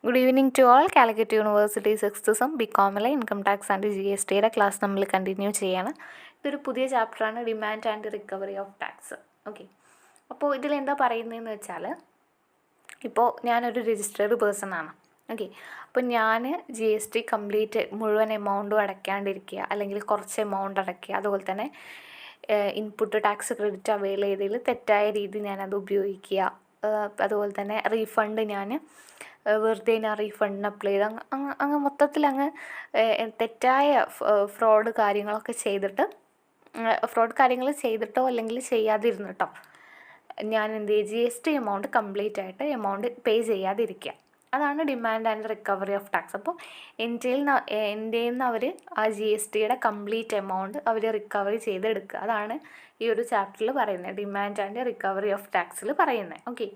Good evening to all. Calicut university sixth sem ബികോമിലെ income tax and GSTയുടെ class നമ്മൾ continue ചെയ്യാണ്. ഇതൊരു പുതിയ ചാപ്റ്ററാണ്, demand and recovery of tax. Okay, അപ്പോൾ ഇതിലെന്താ പറയുന്നതെന്ന് വെച്ചാൽ, ഇപ്പോൾ ഞാനൊരു രജിസ്റ്റേർഡ് പേഴ്സൺ ആണ്. ഓക്കെ, അപ്പോൾ ഞാൻ GST കംപ്ലീറ്റ് മുഴുവൻ എമൗണ്ടും അടയ്ക്കാണ്ടിരിക്കുക, അല്ലെങ്കിൽ കുറച്ച് എമൗണ്ട് അടയ്ക്കുക, അതുപോലെ തന്നെ ഇൻപുട്ട് ടാക്സ് ക്രെഡിറ്റ് അവൈൽ ചെയ്തതിൽ തെറ്റായ രീതി ഞാനത് ഉപയോഗിക്കുക, അതുപോലെ തന്നെ റീഫണ്ട് ഞാൻ വെറുതെ ഞാൻ റീഫണ്ടിന് അപ്ലൈ ചെയ്ത് അങ്ങ് മൊത്തത്തിൽ തെറ്റായ ഫ്രോഡ് കാര്യങ്ങളൊക്കെ ചെയ്തിട്ട്, ഫ്രോഡ് കാര്യങ്ങൾ ചെയ്തിട്ടോ അല്ലെങ്കിൽ ചെയ്യാതിരുന്നിട്ടോ ഞാൻ എന്ത് ചെയ്യും, GST എമൗണ്ട് കംപ്ലീറ്റ് ആയിട്ട് എമൗണ്ട് പേ ചെയ്യാതിരിക്കുക. അതാണ് demand and recovery of tax. അപ്പോൾ എൻ്റെ നിന്ന് അവർ ആ GSTയുടെ കംപ്ലീറ്റ് എമൗണ്ട് അവർ റിക്കവറി ചെയ്തെടുക്കുക. അതാണ് ഈ ഒരു ചാപ്റ്ററിൽ പറയുന്നത്, ഡിമാൻഡ് ആൻഡ് റിക്കവറി ഓഫ് ടാക്സിൽ പറയുന്നത്. Okay,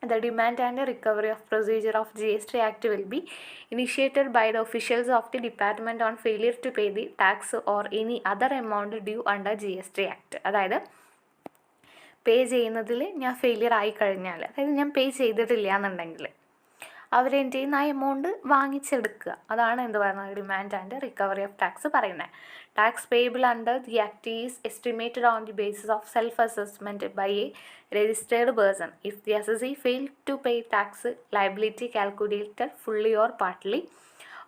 the demand and recovery of procedure of GST Act will be initiated by the officials of the department on failure to pay the tax or any other amount due under GST Act. അതായത് പേ ചെയ്യുന്നതിൽ ഞാൻ failure ആയി കഴിഞ്ഞാൽ, അതായത് ഞാൻ പേ ചെയ്തിട്ടില്ല എന്നുണ്ടെങ്കിൽ അവരെൻ്റെ കയ്യിൽ നിന്ന് ആ എമൗണ്ട് വാങ്ങിച്ചെടുക്കുക. അതാണ് എന്ത് പറയുന്നത്, demand and recovery of tax പറയുന്നത്. Tax payable under the act is estimated on the basis of self assessment by a registered person if the assessee fail to pay tax liability calculated fully or partly,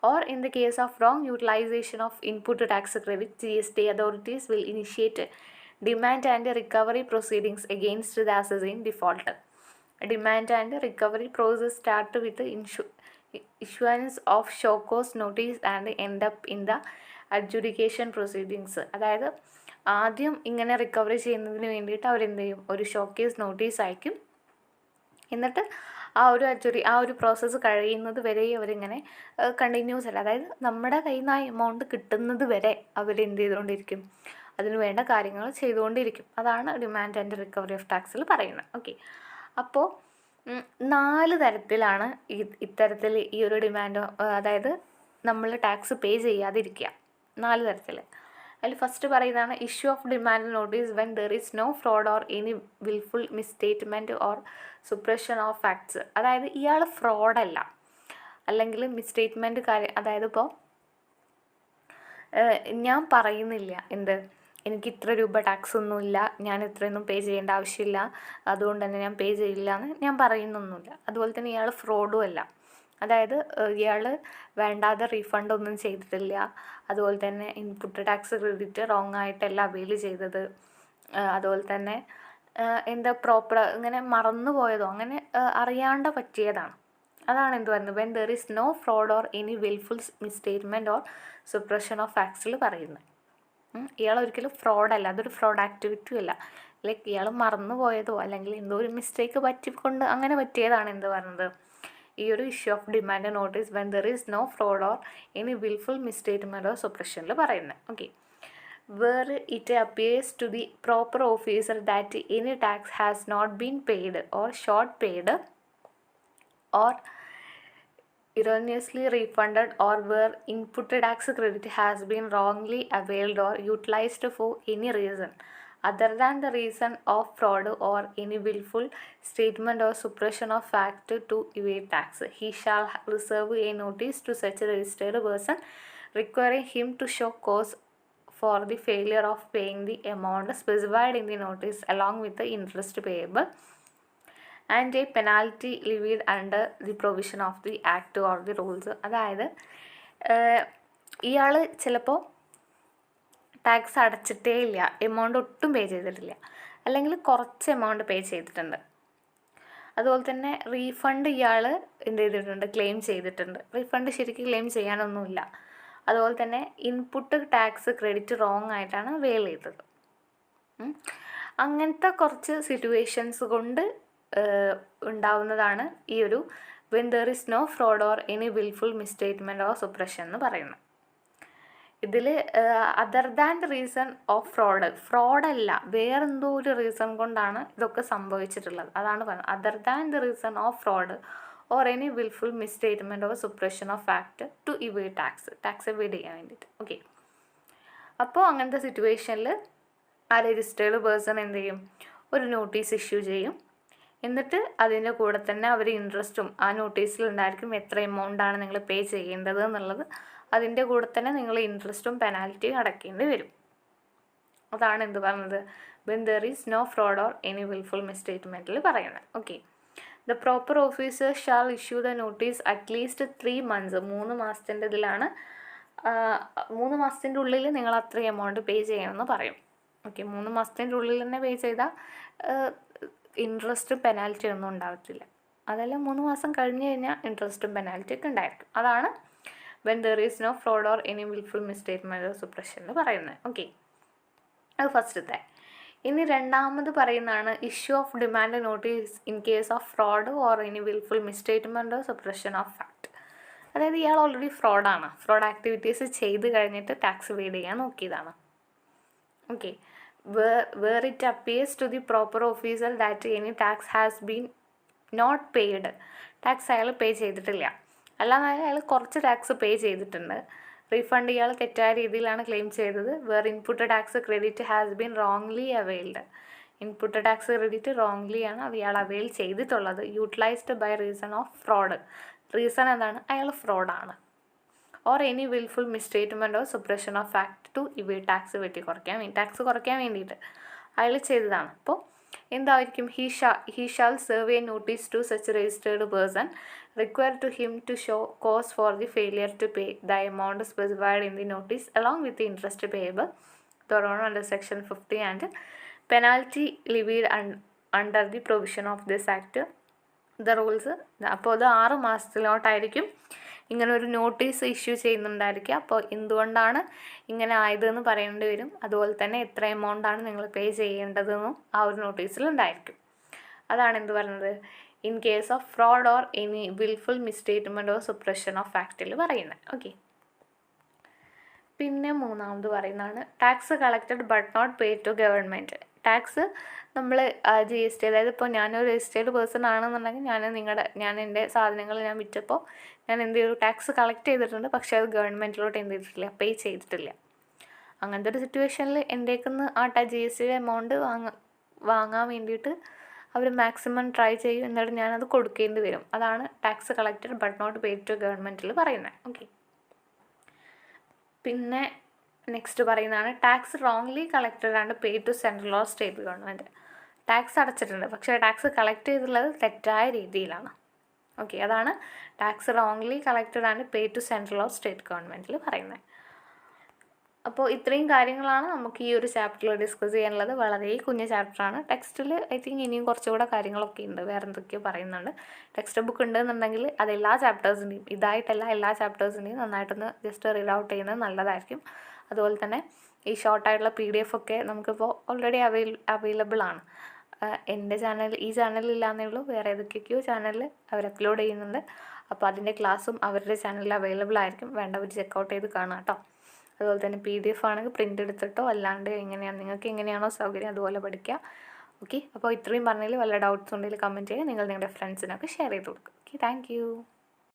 or in the case of wrong utilization of input tax credit, GST authorities will initiate demand and recovery proceedings against the assessee in default. Demand and recovery process start with the issuance of show cause notice and end up in the adjudication proceedings. അതായത് ആദ്യം ഇങ്ങനെ recovery ചെയ്യുന്നതിന് വേണ്ടിയിട്ട് അവരെന്ത് ചെയ്യും, ഒരു show case notice അയക്കും. എന്നിട്ട് ആ ഒരു പ്രോസസ്സ് കഴിയുന്നത് വരെ അവരിങ്ങനെ കണ്ടിന്യൂസ് അല്ല, അതായത് നമ്മുടെ കയ്യിൽ നിന്ന് ആ എമൗണ്ട് കിട്ടുന്നത് വരെ അവരെന്ത് ചെയ്തുകൊണ്ടിരിക്കും, അതിന് വേണ്ട കാര്യങ്ങൾ ചെയ്തുകൊണ്ടിരിക്കും. അതാണ് ഡിമാൻഡ് ആൻഡ് റിക്കവറി ഓഫ് ടാക്സിൽ പറയുന്നത്. ഓക്കെ, അപ്പോൾ 4 തരത്തിലാണ് ഇത്തരത്തിൽ ഈ ഒരു ഡിമാൻഡ്, അതായത് നമ്മൾ ടാക്സ് പേ ചെയ്യാതിരിക്കുക. 4 തരത്തിൽ. അതിൽ ഫസ്റ്റ് പറയുന്നതാണ് issue of demand notice when there is no fraud or any wilful misstatement or suppression of facts. അതായത് ഇയാൾ ഫ്രോഡല്ല, അല്ലെങ്കിൽ മിസ്റ്റേറ്റ്മെൻറ്റ് അതായത് ഇപ്പോൾ ഞാൻ പറയുന്നില്ല എനിക്ക് ഇത്ര രൂപ ടാക്സ് ഒന്നുമില്ല, ഞാൻ ഇത്രയൊന്നും പേ ചെയ്യേണ്ട ആവശ്യമില്ല, അതുകൊണ്ട് തന്നെ ഞാൻ പേ ചെയ്യില്ല എന്ന് ഞാൻ പറയുന്നൊന്നുമില്ല. അതുപോലെ തന്നെ ഇയാൾ ഫ്രോഡും അല്ല, അതായത് ഇയാൾ വേണ്ടാതെ റീഫണ്ട് ഒന്നും ചെയ്തിട്ടില്ല, അതുപോലെ തന്നെ ഇൻപുട്ട് ടാക്സ് ക്രെഡിറ്റ് റോങ് ആയിട്ടല്ല അവൈൽ ചെയ്തത്, അതുപോലെ തന്നെ പ്രോപ്പർ ഇങ്ങനെ മറന്നു പോയതോ അങ്ങനെ അറിയാണ്ട് പറ്റിയതാണ്. അതാണ് എന്ത് പറയുന്നത്, when there is no fraud or any wilful misstatement or suppression of ഫാക്ട്സിൽ പറയുന്നത്. ഇയാൾ ഒരിക്കലും ഫ്രോഡല്ല, അതൊരു ഫ്രോഡ് ആക്ടിവിറ്റി അല്ല, ലൈക്ക് ഇയാൾ മറന്നു പോയതോ അല്ലെങ്കിൽ എന്തോ ഒരു മിസ്റ്റേക്ക് പറ്റിക്കൊണ്ട് അങ്ങനെ പറ്റിയതാണ് എന്ത് പറയുന്നത്, ഈ ഒരു issue of demand notice when there is no fraud or any wilful misstatement or സുപ്രഷനിൽ പറയുന്നത്. Okay, where it appears to the proper officer that any tax has not been paid or short paid or erroneously refunded, or where input tax credit has been wrongly availed or utilized for any reason other than the reason of fraud or any willful statement or suppression of fact to evade tax, he shall reserve a notice to such a registered person requiring him to show cause for the failure of paying the amount specified in the notice along with the interest payable and A penalty levied under the provision of the act or the rules. അതായത് ഇയാൾ ചിലപ്പോൾ tax അടച്ചിട്ടേ ഇല്ല, amount ഒട്ടും പേ ചെയ്തിട്ടില്ല, അല്ലെങ്കിൽ കുറച്ച് amount pay ചെയ്തിട്ടുണ്ട്. അതുപോലെ തന്നെ റീഫണ്ട് ഇയാൾ എന്ത് ചെയ്തിട്ടുണ്ട്, ക്ലെയിം ചെയ്തിട്ടുണ്ട്. റീഫണ്ട് ശരിക്കും ക്ലെയിം ചെയ്യാനൊന്നുമില്ല. അതുപോലെ തന്നെ ഇൻപുട്ട് ടാക്സ് ക്രെഡിറ്റ് റോങ് ആയിട്ടാണ് വെയിൽ ചെയ്തത്. അങ്ങനത്തെ കുറച്ച് സിറ്റുവേഷൻസ് കൊണ്ട് ഉണ്ടാവുന്നതാണ് ഈ ഒരു when there is no fraud or any wilful misstatement or suppression എന്ന് പറയുന്നത്. ഇതിൽ other than the reason of ഫ്രോഡല്ല, വേറെന്തോ ഒരു റീസൺ കൊണ്ടാണ് ഇതൊക്കെ സംഭവിച്ചിട്ടുള്ളത്. അതാണ് പറയുന്നത്, other than the reason of fraud or any wilful misstatement or suppression of fact to evade tax evade ചെയ്യാൻ വേണ്ടിയിട്ട്. ഓക്കെ, അപ്പോൾ അങ്ങനത്തെ സിറ്റുവേഷനിൽ ആ രജിസ്റ്റേർഡ് പേഴ്സൺ എന്ത് ചെയ്യും, ഒരു നോട്ടീസ് ഇഷ്യൂ ചെയ്യും. എന്നിട്ട് അതിൻ്റെ കൂടെ തന്നെ അവർ ഇൻട്രസ്റ്റും ആ നോട്ടീസിലുണ്ടായിരിക്കും എത്ര എമൗണ്ടാണ് നിങ്ങൾ പേ ചെയ്യേണ്ടത് എന്നുള്ളത്. അതിൻ്റെ കൂടെ തന്നെ നിങ്ങൾ ഇൻട്രസ്റ്റും പെനാൽറ്റിയും അടയ്ക്കേണ്ടി വരും. അതാണ് എന്ത് പറയുന്നത്, when there is no fraud or any wilful മിസ്സ്റ്റേറ്റ്മെൻറ്റിൽ പറയുന്നത്. Okay, the proper officer shall issue the notice at least 3 months, 3 മാസത്തിൻ്റെ ഇതിലാണ് 3 മാസത്തിൻ്റെ ഉള്ളിൽ നിങ്ങൾ അത്രയും എമൗണ്ട് പേ ചെയ്യണമെന്ന് പറയും. ഓക്കെ, 3 മാസത്തിൻ്റെ ഉള്ളിൽ തന്നെ പേ ചെയ്താൽ ഇൻട്രസ്റ്റും പെനാൽറ്റി ഒന്നും ഉണ്ടാകത്തില്ല. അതെല്ലാം 3 മാസം കഴിഞ്ഞ് കഴിഞ്ഞാൽ ഇൻട്രസ്റ്റും പെനാൽറ്റി ഒക്കെ ഉണ്ടായിരിക്കും. അതാണ് when there is no fraud or any wilful misstatement or suppression പറയുന്നത്. ഓക്കെ, അത് ഫസ്റ്റത്തെ. ഇനി രണ്ടാമത് പറയുന്നതാണ് issue of demand notice in case of fraud or any wilful misstatement or suppression of fact. അതായത് ഇയാൾ ഓൾറെഡി ഫ്രോഡാണ്, ഫ്രോഡ് ആക്ടിവിറ്റീസ് ചെയ്ത് കഴിഞ്ഞിട്ട് ടാക്സ് എവേഡ് ചെയ്യാൻ നോക്കിയതാണ്. Okay, where it appears to the proper officer that any tax has been not paid, tax അയാൾ പേ ചെയ്തിട്ടില്ല, അല്ലാതെ അയാൾ കുറച്ച് ടാക്സ് പേ ചെയ്തിട്ടുണ്ട്, റീഫണ്ട് ഇയാൾ തെറ്റായ രീതിയിലാണ് ക്ലെയിം ചെയ്തത്. Where input tax credit has been wrongly availed, input tax credit wrongly ആണ് ഇയാൾ അവെയിൽ ചെയ്തിട്ടുള്ളത്. Utilised by reason of fraud, reason എന്താണ്, അയാൾ ഫ്രോഡാണ്. Or any wilful misstatement or suppression of fact to tax tax കുറയ്ക്കാൻ വേണ്ടിയിട്ട് അയാൾ ചെയ്തതാണ്. അപ്പോൾ എന്തായിരിക്കും, he shall serve a notice to such registered person required to him to show cause for the failure to pay the amount specified in the notice along with the interest payable thereon under section 50 and penalty levied under the provision of this act. The rules, അപ്പോൾ അത് 6 മാസത്തിലോട്ടായിരിക്കും ഇങ്ങനെ ഒരു notice issue ചെയ്യുന്നുണ്ടായിരിക്കുക. അപ്പോൾ എന്തുകൊണ്ടാണ് ഇങ്ങനെ ആയതെന്ന് പറയേണ്ടി വരും. അതുപോലെ തന്നെ എത്ര എമൗണ്ടാണ് നിങ്ങൾ പേ ചെയ്യേണ്ടതെന്നും ആ ഒരു നോട്ടീസിലുണ്ടായിരിക്കും. അതാണ് എന്ത് പറയുന്നത്, in case of fraud or any wilful misstatement or suppression of ഫാക്റ്റിൽ പറയുന്നത്. ഓക്കെ, പിന്നെ മൂന്നാമത് പറയുന്നതാണ് tax collected but not paid to government. Tax നമ്മൾ GST, അതായത് ഇപ്പോൾ ഞാനൊരു രജിസ്റ്റേർഡ് പേഴ്സൺ ആണെന്നുണ്ടെങ്കിൽ ഞാൻ എൻ്റെ സാധനങ്ങൾ ഞാൻ വിറ്റപ്പോൾ ഞാൻ എന്ത് ചെയ്തു, ടാക്സ് കളക്ട് ചെയ്തിട്ടുണ്ട്, പക്ഷേ അത് ഗവൺമെൻറ്റിലോട്ട് എന്ത് ചെയ്തിട്ടില്ല, പേ ചെയ്തിട്ടില്ല. അങ്ങനത്തെ ഒരു സിറ്റുവേഷനിൽ എൻ്റെക്കുന്ന് ആ GST എമൗണ്ട് വാങ്ങാൻ വേണ്ടിയിട്ട് അവർ മാക്സിമം ട്രൈ ചെയ്യും, എന്നിട്ട് ഞാനത് കൊടുക്കേണ്ടി വരും. അതാണ് tax collected but not paid to ഗവൺമെൻറ്റിൽ പറയുന്നത്. ഓക്കെ, പിന്നെ നെക്സ്റ്റ് പറയുന്നതാണ് tax wrongly collected and paid to central or state government. Tax അടച്ചിട്ടുണ്ട്, പക്ഷേ ടാക്സ് കളക്ട് ചെയ്തിട്ടുള്ളത് തെറ്റായ രീതിയിലാണ്. ഓക്കെ, അതാണ് tax wrongly collected and paid to central or state ഗവൺമെൻറ്റിൽ പറയുന്നത്. അപ്പോൾ ഇത്രയും കാര്യങ്ങളാണ് നമുക്ക് ഈ ഒരു ചാപ്റ്ററിൽ ഡിസ്കസ് ചെയ്യാനുള്ളത്. വളരെ കുഞ്ഞ ചാപ്റ്ററാണ്. ടെക്സ്റ്റിൽ ഐ തിങ്ക് ഇനിയും കുറച്ചുകൂടെ കാര്യങ്ങളൊക്കെ ഉണ്ട്, വേറെ എന്തൊക്കെയോ പറയുന്നുണ്ട്. ടെക്സ്റ്റ് ബുക്ക് ഉണ്ടെന്നുണ്ടെങ്കിൽ അത് എല്ലാ ചാപ്റ്റേഴ്സിൻ്റെയും, ഇതായിട്ടല്ല എല്ലാ ചാപ്റ്റേഴ്സിൻ്റെയും നന്നായിട്ടൊന്ന് ജസ്റ്റ് റീഡ് ഔട്ട് ചെയ്യുന്നത് നല്ലതായിരിക്കും. അതുപോലെ തന്നെ ഈ ഷോർട്ടായിട്ടുള്ള PDF ഒക്കെ നമുക്കിപ്പോൾ ഓൾറെഡി അവൈലബിൾ ആണ്. എൻ്റെ ഈ ചാനലിൽ ഇല്ലാന്നേ ഉള്ളൂ, വേറെ ഏതൊക്കെയൊക്കെയോ ചാനലിൽ അവർ അപ്ലോഡ് ചെയ്യുന്നുണ്ട്. അപ്പോൾ അതിൻ്റെ ക്ലാസ്സും അവരുടെ ചാനലിൽ അവൈലബിൾ ആയിരിക്കും, വേണ്ടവർ ചെക്കൗട്ട് ചെയ്ത് കാണാം കേട്ടോ. അതുപോലെ തന്നെ PDF ആണെങ്കിൽ പ്രിൻ്റ് എടുത്തിട്ടോ അല്ലാണ്ട് നിങ്ങൾക്ക് എങ്ങനെയാണോ സൗകര്യം അതുപോലെ പഠിക്കുക. ഓക്കെ, അപ്പോൾ ഇത്രയും പറഞ്ഞതിൽ വല്ല ഡൗട്ട്സ് ഉണ്ടെങ്കിൽ കമൻറ്റ് ചെയ്യുക, നിങ്ങൾ നിങ്ങളുടെ ഫ്രണ്ട്സിനൊക്കെ ഷെയർ ചെയ്ത് കൊടുക്കുക. Okay, thank